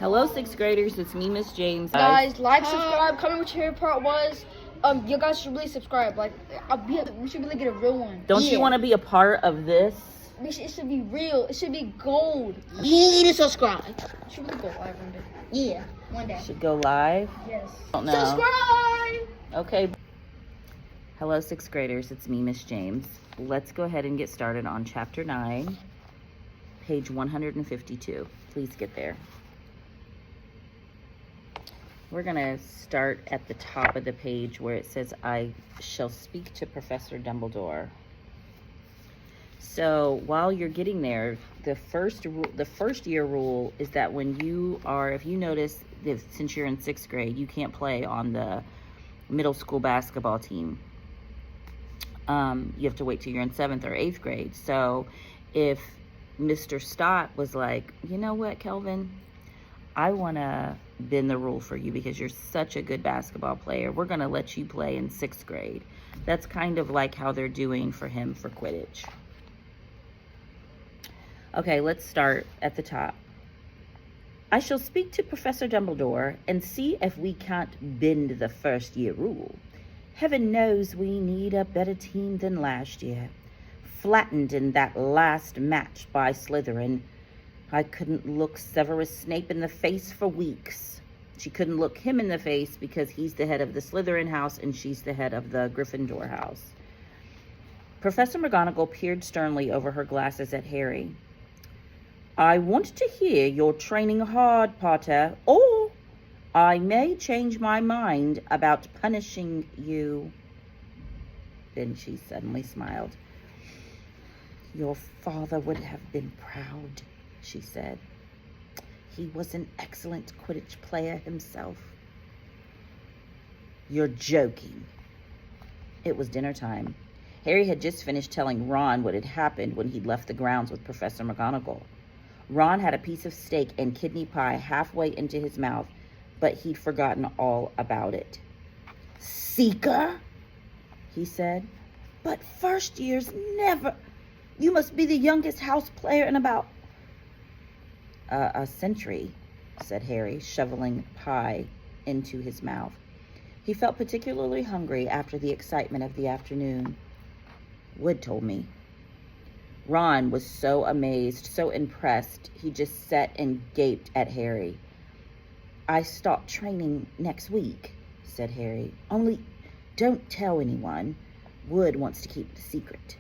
Hello, sixth graders. It's me, Miss James. Guys, like, subscribe, comment what your favorite part was. You guys should really subscribe. Like, we should really get a real one. Don't you want to be a part of this? It should be real. It should be gold. You need to subscribe. It should really go live one day. Yeah, one day. Should go live? Yes. Don't know. Subscribe! Okay. Hello, sixth graders. It's me, Miss James. Let's go ahead and get started on Chapter 9, page 152. Please get there. We're going to start at the top of the page where it says, I shall speak to Professor Dumbledore. So while you're getting there, the first year rule is that when you are, if you notice, since you're in sixth grade, you can't play on the middle school basketball team. You have to wait till you're in seventh or eighth grade. So if Mr. Stott was like, you know what, Kelvin, I want to bend the rule for you because you're such a good basketball player. We're going to let you play in sixth grade. That's kind of like how they're doing for him for Quidditch. Okay, let's start at the top. I shall speak to Professor Dumbledore and see if we can't bend the first year rule. Heaven knows we need a better team than last year. Flattened in that last match by Slytherin. I couldn't look Severus Snape in the face for weeks. She couldn't look him in the face because he's the head of the Slytherin house and she's the head of the Gryffindor house. Professor McGonagall peered sternly over her glasses at Harry. I want to hear you're training hard, Potter, or I may change my mind about punishing you. Then she suddenly smiled. Your father would have been proud, she said. He was an excellent Quidditch player himself. You're joking. It was dinner time. Harry had just finished telling Ron what had happened when he'd left the grounds with Professor McGonagall. Ron had a piece of steak and kidney pie halfway into his mouth, but he'd forgotten all about it. Seeker, he said, but first years never... You must be the youngest house player in about a century, said Harry, shoveling pie into his mouth. He felt particularly hungry after the excitement of the afternoon. Wood told me. Ron was so amazed, so impressed, he just sat and gaped at Harry. I start training next week, said Harry. Only don't tell anyone. Wood wants to keep it a secret.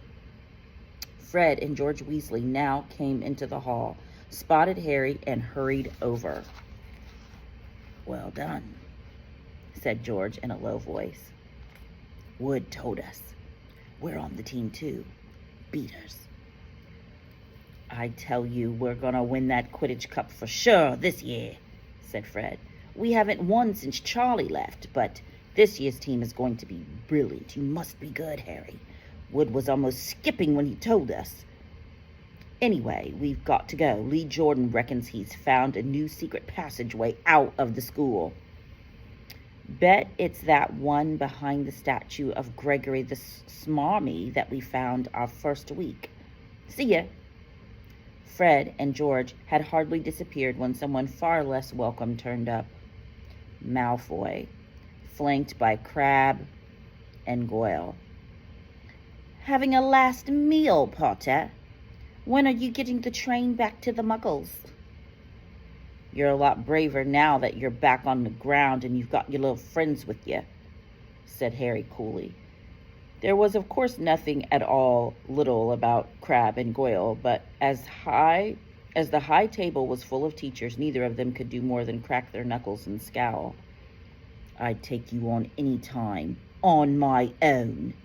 Fred and George Weasley now came into the hall, spotted Harry, and hurried over. Well done, said George in a low voice. Wood told us. We're on the team too. Beaters. I tell you, we're going to win that Quidditch Cup for sure this year, said Fred. We haven't won since Charlie left, but this year's team is going to be brilliant. You must be good, Harry. Wood was almost skipping when he told us. Anyway, we've got to go. Lee Jordan reckons he's found a new secret passageway out of the school. Bet it's that one behind the statue of Gregory the Smarmy that we found our first week. See ya. Fred and George had hardly disappeared when someone far less welcome turned up. Malfoy, flanked by Crabbe and Goyle. Having a last meal, Potter? When are you getting the train back to the Muggles? You're a lot braver now that you're back on the ground and you've got your little friends with you, said Harry coolly. There was, of course, nothing at all little about Crabbe and Goyle, but as the high table was full of teachers, neither of them could do more than crack their knuckles and scowl. I'd take you on any time, on my own,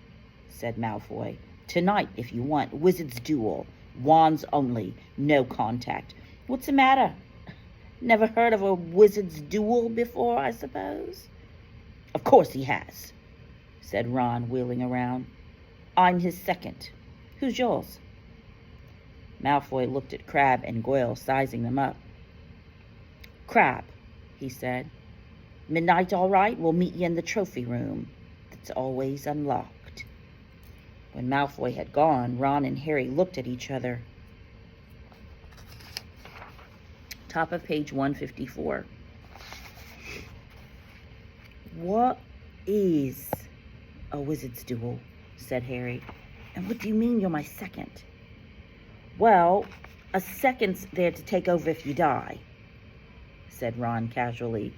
said Malfoy. Tonight, if you want, wizard's duel. Wands only, no contact. What's the matter? Never heard of a wizard's duel before, I suppose? Of course he has, said Ron, wheeling around. I'm his second. Who's yours? Malfoy looked at Crabbe and Goyle, sizing them up. Crabbe, he said. Midnight all right? We'll meet you in the trophy room. It's always unlocked. When Malfoy had gone, Ron and Harry looked at each other. Top of page 154. What is a wizard's duel? Said Harry. And what do you mean you're my second? Well, a second's there to take over if you die, said Ron casually,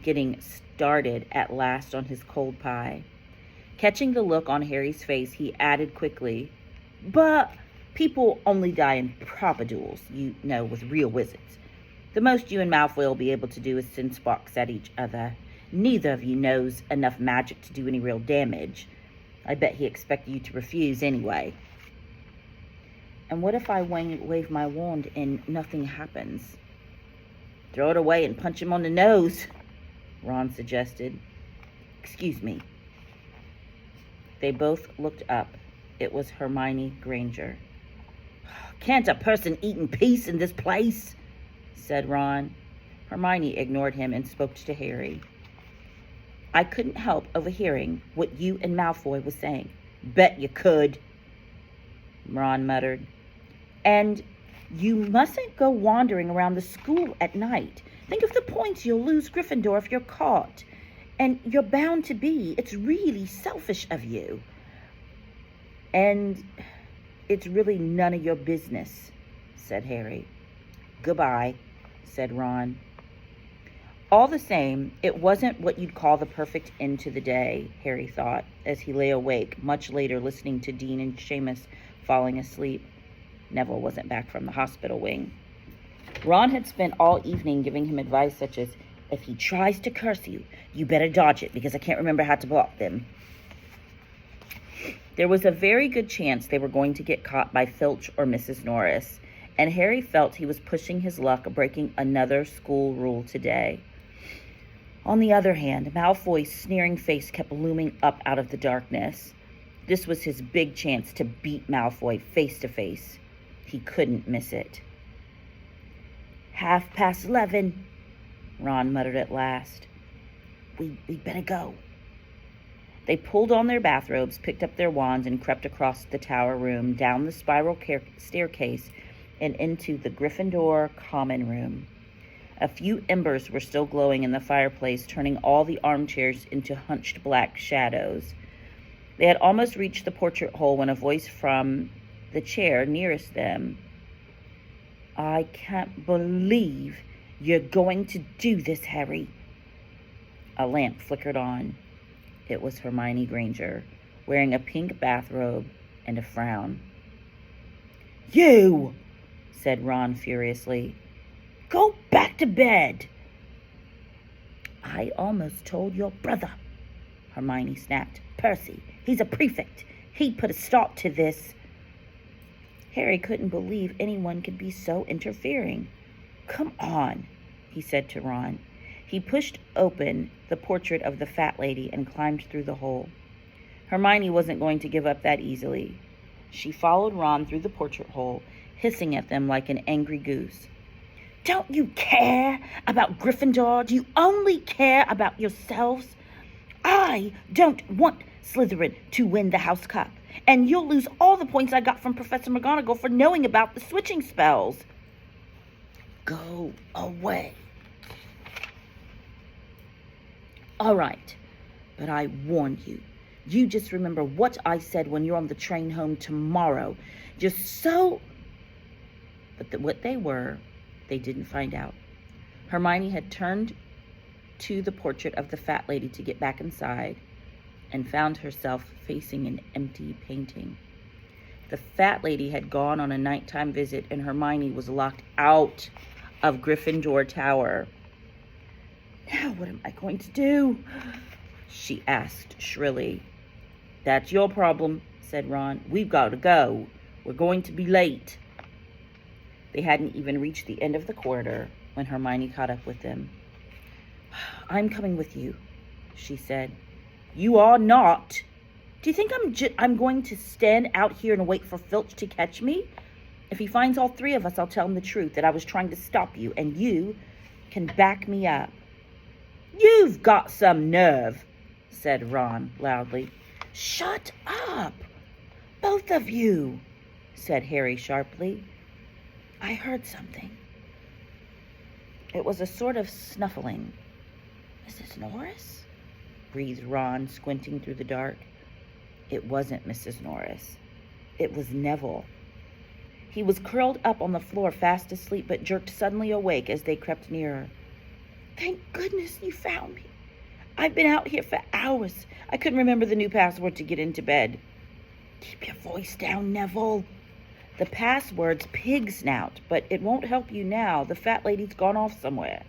getting started at last on his cold pie. Catching the look on Harry's face, he added quickly, but people only die in proper duels, you know, with real wizards. The most you and Malfoy will be able to do is send sparks at each other. Neither of you knows enough magic to do any real damage. I bet he expected you to refuse anyway. And what if I wave my wand and nothing happens? Throw it away and punch him on the nose, Ron suggested. Excuse me. They both looked up. It was Hermione Granger. Can't a person eat in peace in this place? Said Ron. Hermione ignored him and spoke to Harry. I couldn't help overhearing what you and Malfoy was saying. Bet you could, Ron muttered. And you mustn't go wandering around the school at night. Think of the points you'll lose Gryffindor if you're caught. And you're bound to be. It's really selfish of you. And it's really none of your business, said Harry. Goodbye, said Ron. All the same, it wasn't what you'd call the perfect end to the day, Harry thought, as he lay awake much later listening to Dean and Seamus falling asleep. Neville wasn't back from the hospital wing. Ron had spent all evening giving him advice such as, if he tries to curse you, you better dodge it because I can't remember how to block them. There was a very good chance they were going to get caught by Filch or Mrs. Norris, and Harry felt he was pushing his luck breaking another school rule today. On the other hand, Malfoy's sneering face kept looming up out of the darkness. This was his big chance to beat Malfoy face to face. He couldn't miss it. 11:30, Ron muttered at last. We better go. They pulled on their bathrobes, picked up their wands, and crept across the tower room, down the spiral staircase, and into the Gryffindor common room. A few embers were still glowing in the fireplace, turning all the armchairs into hunched black shadows. They had almost reached the portrait hole when a voice from the chair nearest them. I can't believe you're going to do this, Harry. A lamp flickered on. It was Hermione Granger, wearing a pink bathrobe and a frown. You, said Ron furiously. Go back to bed. I almost told your brother, Hermione snapped. Percy, he's a prefect. He'd put a stop to this. Harry couldn't believe anyone could be so interfering. Come on, he said to Ron. He pushed open the portrait of the fat lady and climbed through the hole. Hermione wasn't going to give up that easily. She followed Ron through the portrait hole, hissing at them like an angry goose. Don't you care about Gryffindor? Do you only care about yourselves? I don't want Slytherin to win the House Cup, and you'll lose all the points I got from Professor McGonagall for knowing about the switching spells. Go away. All right, but I warn you. You just remember what I said when you're on the train home tomorrow. Just so... But what they were, they didn't find out. Hermione had turned to the portrait of the fat lady to get back inside and found herself facing an empty painting. The fat lady had gone on a nighttime visit and Hermione was locked out of Gryffindor Tower. Now what am I going to do? She asked shrilly. That's your problem, said Ron. We've got to go. We're going to be late. They hadn't even reached the end of the corridor when Hermione caught up with them. I'm coming with you, she said. You are not. Do you think I'm going to stand out here and wait for Filch to catch me? If he finds all three of us, I'll tell him the truth, that I was trying to stop you, and you can back me up. You've got some nerve, said Ron loudly. Shut up, both of you, said Harry sharply. I heard something. It was a sort of snuffling. "Mrs. Norris?" breathed Ron, squinting through the dark. It wasn't Mrs. Norris. It was Neville. He was curled up on the floor, fast asleep, but jerked suddenly awake as they crept nearer. "Thank goodness you found me. I've been out here for hours. I couldn't remember the new password to get into bed." "Keep your voice down, Neville." "The password's pig snout, but it won't help you now. The fat lady's gone off somewhere."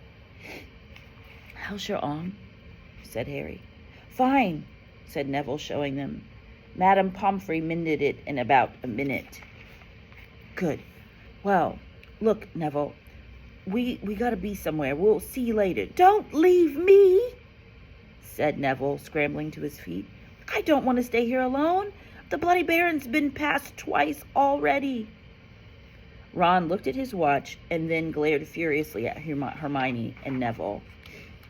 "How's your arm?" said Harry. "Fine," said Neville, showing them. "Madame Pomfrey mended it in about a minute." "Good. Well, look, Neville, we gotta be somewhere. We'll see you later." "Don't leave me," said Neville, scrambling to his feet. "I don't want to stay here alone. The Bloody Baron's been past twice already." Ron looked at his watch and then glared furiously at Hermione and Neville.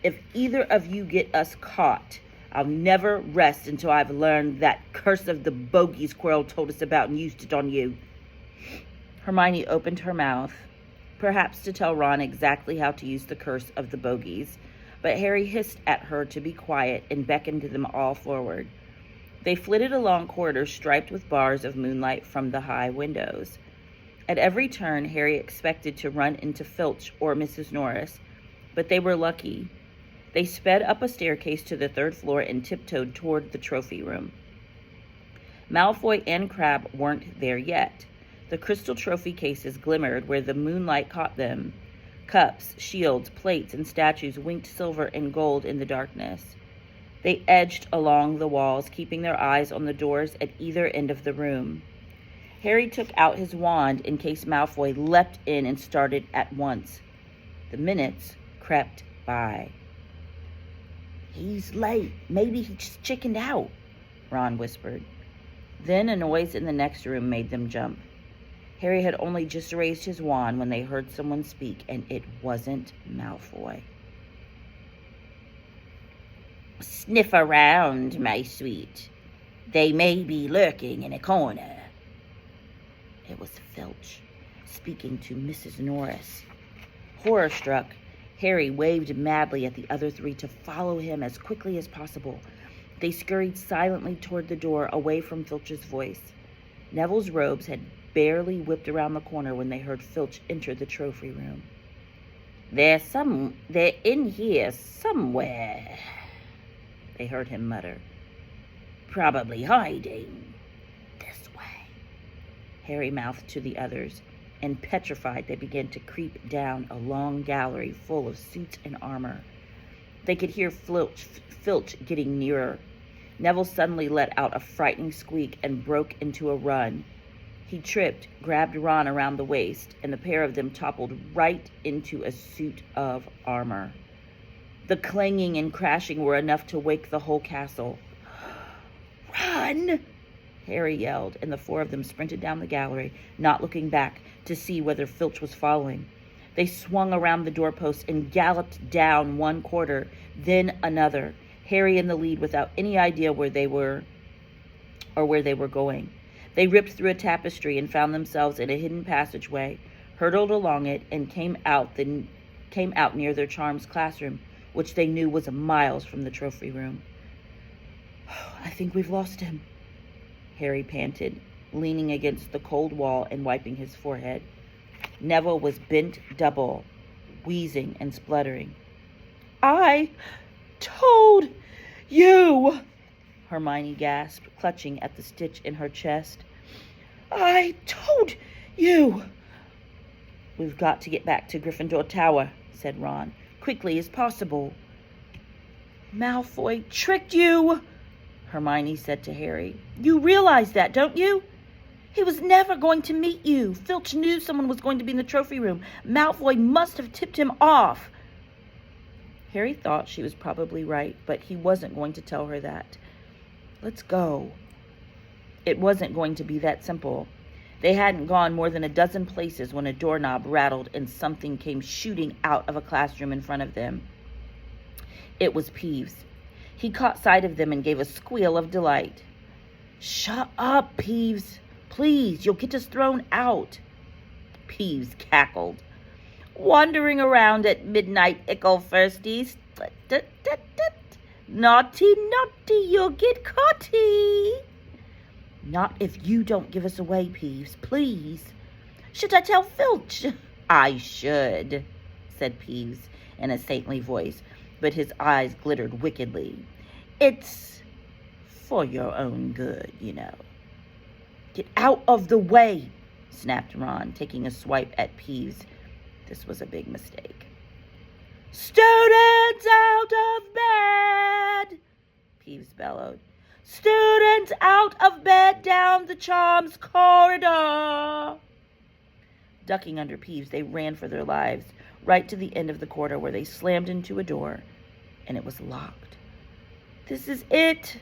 "If either of you get us caught, I'll never rest until I've learned that curse of the bogies Quirrell told us about and used it on you." Hermione opened her mouth, perhaps to tell Ron exactly how to use the curse of the bogies, but Harry hissed at her to be quiet and beckoned them all forward. They flitted along corridors striped with bars of moonlight from the high windows. At every turn, Harry expected to run into Filch or Mrs. Norris, but they were lucky. They sped up a staircase to the 3rd floor and tiptoed toward the trophy room. Malfoy and Crabbe weren't there yet. The crystal trophy cases glimmered where the moonlight caught them. Cups, shields, plates, and statues winked silver and gold in the darkness. They edged along the walls, keeping their eyes on the doors at either end of the room. Harry took out his wand in case Malfoy leapt in and started at once. The minutes crept by. "He's late. Maybe he just chickened out," Ron whispered. Then a noise in the next room made them jump. Harry had only just raised his wand when they heard someone speak, and it wasn't Malfoy. "Sniff around, my sweet. They may be lurking in a corner." It was Filch, speaking to Mrs. Norris. Horror-struck, Harry waved madly at the other 3 to follow him as quickly as possible. They scurried silently toward the door, away from Filch's voice. Neville's robes had barely whipped around the corner when they heard Filch enter the trophy room. They're in here somewhere," they heard him mutter. "Probably hiding this way," Harry mouthed to the others, and petrified they began to creep down a long gallery full of suits and armor. They could hear Filch getting nearer. Neville suddenly let out a frightening squeak and broke into a run. He tripped, grabbed Ron around the waist, and the pair of them toppled right into a suit of armor. The clanging and crashing were enough to wake the whole castle. "Run!" Harry yelled, and the 4 of them sprinted down the gallery, not looking back to see whether Filch was following. They swung around the doorpost and galloped down one corridor, then another, Harry in the lead without any idea where they were or where they were going. They ripped through a tapestry and found themselves in a hidden passageway, hurtled along it, and came out near their charms classroom, which they knew was miles from the trophy room. "I think we've lost him," Harry panted, leaning against the cold wall and wiping his forehead. Neville was bent double, wheezing and spluttering. "I told you," Hermione gasped, clutching at the stitch in her chest. "I told you." "We've got to get back to Gryffindor Tower," said Ron, "quickly as possible." "Malfoy tricked you," Hermione said to Harry. "You realize that, don't you? He was never going to meet you. Filch knew someone was going to be in the trophy room. Malfoy must have tipped him off." Harry thought she was probably right, but he wasn't going to tell her that. "Let's go." It wasn't going to be that simple. They hadn't gone more than a dozen places when a doorknob rattled and something came shooting out of a classroom in front of them. It was Peeves. He caught sight of them and gave a squeal of delight. "Shut up, Peeves. Please, you'll get us thrown out." Peeves cackled. wandering around at midnight, ickle firsties. Naughty, naughty, you'll get caughty. Not if you don't give us away, Peeves, please. Should I tell Filch? I should, said Peeves in a saintly voice, but his eyes glittered wickedly. It's for your own good, you know. Get out of the way, snapped Ron, taking a swipe at Peeves. This was a big mistake. Students out of bed, Peeves bellowed. Students out of bed down the Charms corridor. Ducking under Peeves, they ran for their lives, right to the end of the corridor where they slammed into a door, and it was locked. This is it,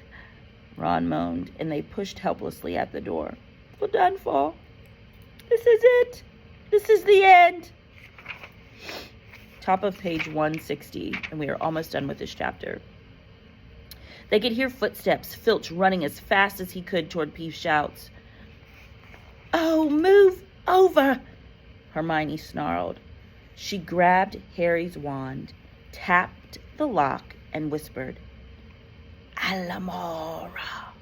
Ron moaned, and they pushed helplessly at the door. We're done for. This is it. This is the end. Top of page 160, and we are almost done with this chapter. They could hear footsteps, Filch running as fast as he could toward Peeves' shouts. Oh, move over, Hermione snarled. She grabbed Harry's wand, tapped the lock, and whispered, Alamora.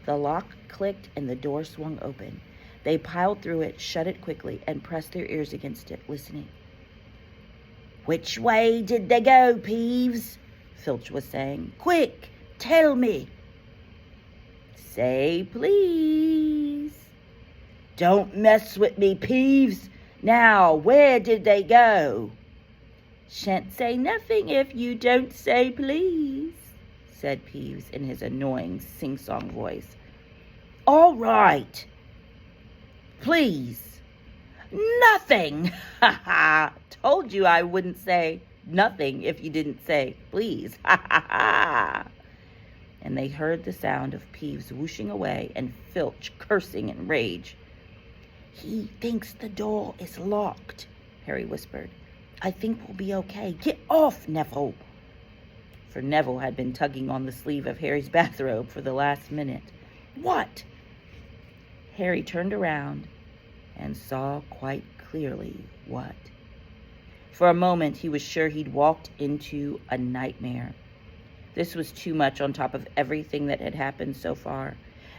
The lock clicked and the door swung open. They piled through it, shut it quickly, and pressed their ears against it, listening. Which way did they go, Peeves? Filch was saying. Quick, tell me. Say please. Don't mess with me, Peeves. Now, where did they go? Shan't say nothing if you don't say please, said Peeves in his annoying sing-song voice. All right. Please. Nothing. Ha ha. Told you I wouldn't say nothing if you didn't say please. Ha ha ha. And they heard the sound of Peeves whooshing away and Filch cursing in rage. He thinks the door is locked, Harry whispered. I think we'll be okay. Get off, Neville. For Neville had been tugging on the sleeve of Harry's bathrobe for the last minute. What? Harry turned around and saw quite clearly what. For a moment, he was sure he'd walked into a nightmare. This was too much on top of everything that had happened so far.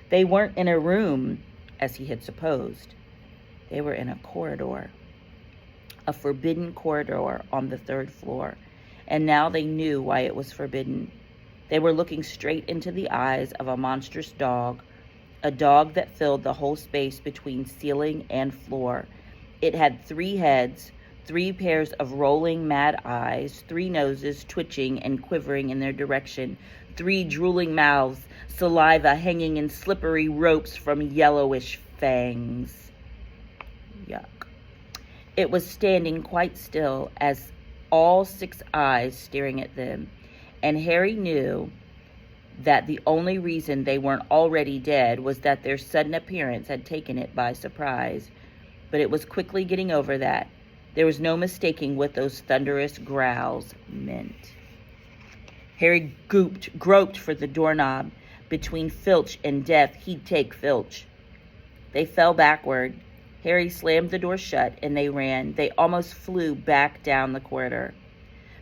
They weren't in a room, as he had supposed. They were in a corridor, a forbidden corridor on the 3rd floor, and now they knew why it was forbidden. They were looking straight into the eyes of a monstrous dog, a dog that filled the whole space between ceiling and floor. It had 3 heads, 3 pairs of rolling mad eyes, 3 noses twitching and quivering in their direction, 3 drooling mouths, saliva hanging in slippery ropes from yellowish fangs. Yuck. It was standing quite still as all 6 eyes staring at them, and Harry knew that the only reason they weren't already dead was that their sudden appearance had taken it by surprise. But it was quickly getting over that. There was no mistaking what those thunderous growls meant. Harry groped for the doorknob. Between Filch and death, he'd take Filch. They fell backward. Harry slammed the door shut, and they ran. They almost flew back down the corridor.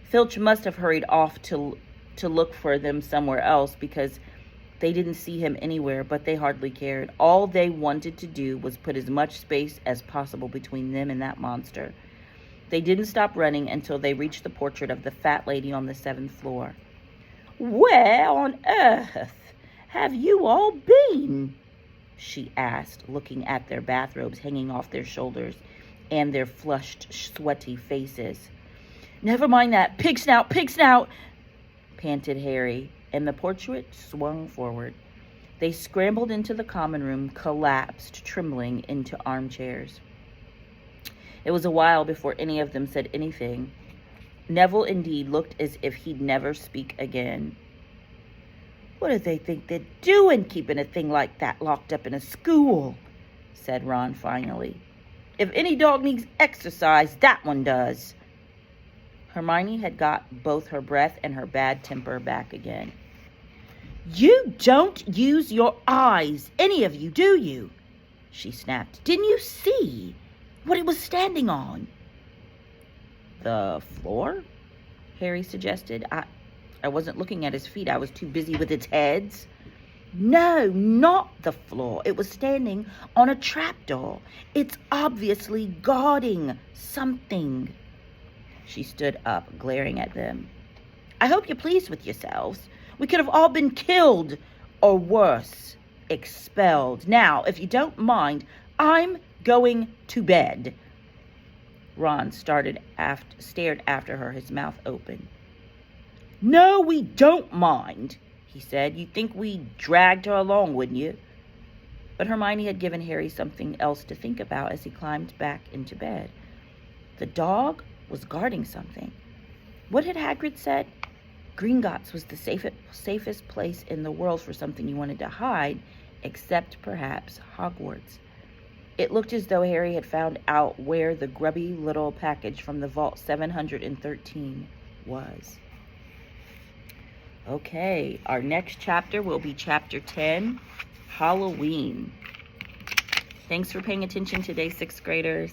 Filch must have hurried off to look for them somewhere else because they didn't see him anywhere, but they hardly cared. All they wanted to do was put as much space as possible between them and that monster. They didn't stop running until they reached the portrait of the fat lady on the 7th floor. Where on earth have you all been? She asked, looking at their bathrobes hanging off their shoulders and their flushed, sweaty faces. Never mind that. Pig snout, panted Harry, and the portrait swung forward. They scrambled into the common room, collapsed, trembling, into armchairs. It was a while before any of them said anything. Neville, indeed, looked as if he'd never speak again. What do they think they're doing, keeping a thing like that locked up in a school? Said Ron finally. If any dog needs exercise, that one does. Hermione had got both her breath and her bad temper back again. You don't use your eyes, any of you, do you? She snapped. Didn't you see what it was standing on? The floor? Harry suggested. I wasn't looking at his feet. I was too busy with its heads. No, not the floor. It was standing on a trapdoor. It's obviously guarding something. She stood up, glaring at them. I hope you're pleased with yourselves. We could have all been killed, or worse, expelled. Now, if you don't mind, I'm going to bed. Ron stared after her, his mouth open. No, we don't mind, he said. You'd think we dragged her along, wouldn't you? But Hermione had given Harry something else to think about as he climbed back into bed. The dog was guarding something. What had Hagrid said? Gringotts was the safest place in the world for something you wanted to hide, except perhaps Hogwarts. It looked as though Harry had found out where the grubby little package from the Vault 713 was. Okay, our next chapter will be Chapter 10, Halloween. Thanks for paying attention today, 6th graders.